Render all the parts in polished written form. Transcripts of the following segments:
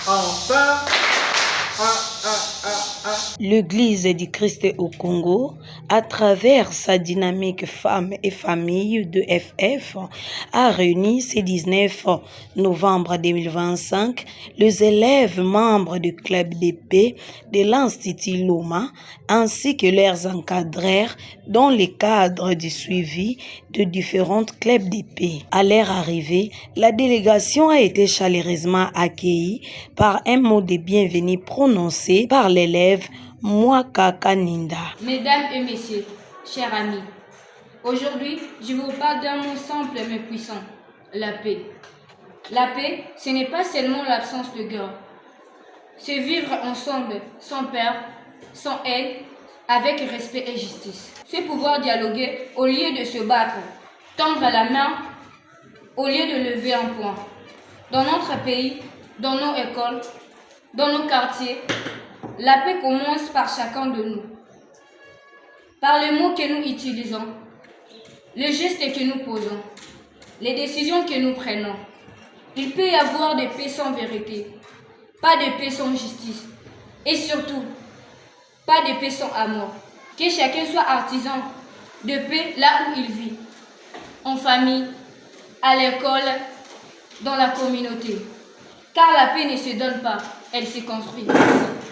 Enfin. L'Église du Christ au Congo, à travers sa dynamique femmes et familles de FF, a réuni ce 19 novembre 2025 les élèves membres du club d'épée de l'Institut Loma ainsi que leurs encadreurs dans le cadre du suivi de différents clubs d'épée. À leur arrivée, la délégation a été chaleureusement accueillie par un mot de bienvenue prononcé par l'élève Mwaka Kaninda. Mesdames et messieurs, chers amis, aujourd'hui, je vous parle d'un mot simple mais puissant, la paix. La paix, ce n'est pas seulement l'absence de guerre. C'est vivre ensemble, sans peur, sans haine, avec respect et justice. C'est pouvoir dialoguer au lieu de se battre, tendre la main au lieu de lever un poing. Dans notre pays, dans nos écoles, dans nos quartiers, la paix commence par chacun de nous, par les mots que nous utilisons, les gestes que nous posons, les décisions que nous prenons. Il peut y avoir de paix sans vérité, pas de paix sans justice, et surtout, pas de paix sans amour. Que chacun soit artisan de paix là où il vit, en famille, à l'école, dans la communauté. Car la paix ne se donne pas, elle se construit.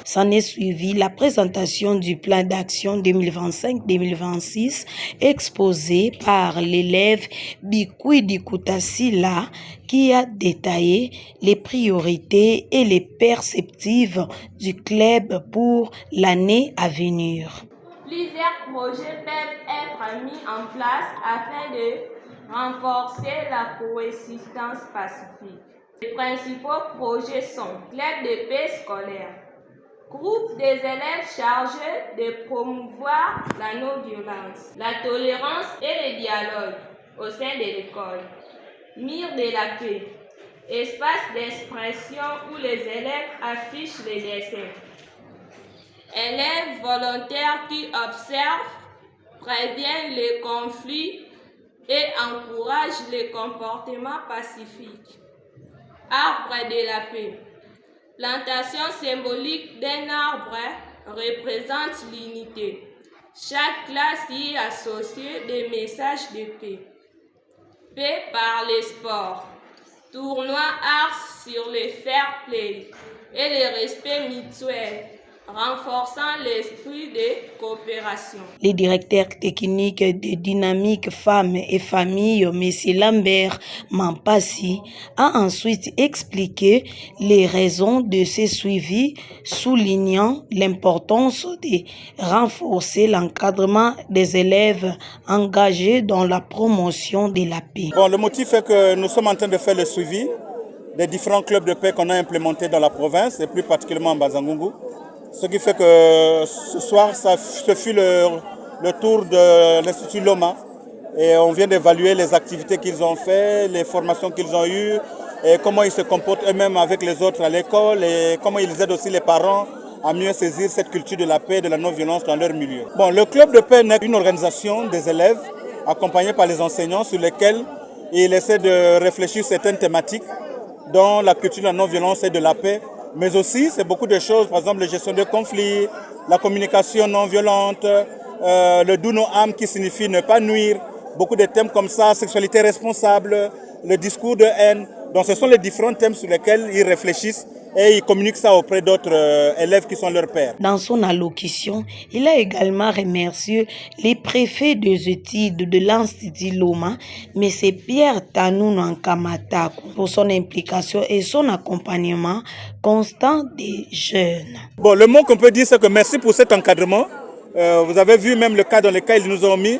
S'en est suivi la présentation du plan d'action 2025-2026 exposé par l'élève Bikwidi Koutasila qui a détaillé les priorités et les perspectives du club pour l'année à venir. Plusieurs projets peuvent être mis en place afin de renforcer la coexistence pacifique. Les principaux projets sont club de paix scolaire, groupe des élèves chargés de promouvoir la non-violence, la tolérance et le dialogue au sein de l'école, mire de la paix, espace d'expression où les élèves affichent les dessins, élèves volontaires qui observent, préviennent les conflits et encouragent les comportements pacifiques, arbre de la paix. Plantation symbolique d'un arbre représente l'unité. Chaque classe y associe des messages de paix. Paix par les sports. Tournoi arts sur le fair play et le respect mutuel, renforçant l'esprit de coopération. Le directeur technique de Dynamique Femmes et Familles, M. Lambert Mampassi, a ensuite expliqué les raisons de ce suivi, soulignant l'importance de renforcer l'encadrement des élèves engagés dans la promotion de la paix. Bon, le motif est que nous sommes en train de faire le suivi des différents clubs de paix qu'on a implémentés dans la province, et plus particulièrement en Bazangungu. Ce qui fait que ce soir, ce fut le tour de l'Institut Loma. Et on vient d'évaluer les activités qu'ils ont faites, les formations qu'ils ont eues, et comment ils se comportent eux-mêmes avec les autres à l'école, et comment ils aident aussi les parents à mieux saisir cette culture de la paix et de la non-violence dans leur milieu. Bon, le club de paix est une organisation des élèves accompagnée par les enseignants sur lesquels ils essaient de réfléchir certaines thématiques, dont la culture de la non-violence et de la paix. Mais aussi, c'est beaucoup de choses, par exemple la gestion de conflits, la communication non violente, le do no harm qui signifie ne pas nuire, beaucoup de thèmes comme ça, sexualité responsable, le discours de haine. Donc ce sont les différents thèmes sur lesquels ils réfléchissent et ils communiquent ça auprès d'autres élèves qui sont leurs pairs. Dans son allocution, il a également remercié les préfets des études de l'Institut Loma, M. Pierre Tanou Nkamatako, pour son implication et son accompagnement constant des jeunes. Bon, le mot qu'on peut dire, c'est que merci pour cet encadrement. Vous avez vu même le cas dans lequel ils nous ont mis.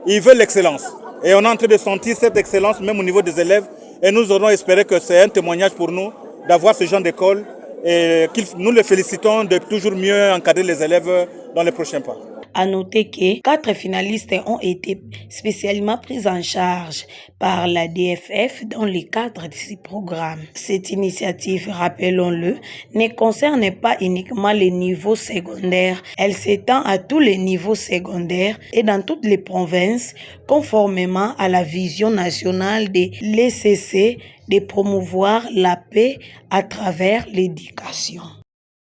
Ils veulent l'excellence. Et on est en train de sentir cette excellence même au niveau des élèves. Et nous aurons espéré que c'est un témoignage pour nous d'avoir ce genre d'école et nous les félicitons de toujours mieux encadrer les élèves dans les prochains pas. À noter que 4 finalistes ont été spécialement pris en charge par la DFF dans le cadre de ce programme. Cette initiative, rappelons-le, ne concerne pas uniquement les niveaux secondaires. Elle s'étend à tous les niveaux secondaires et dans toutes les provinces, conformément à la vision nationale de l'ECC de promouvoir la paix à travers l'éducation.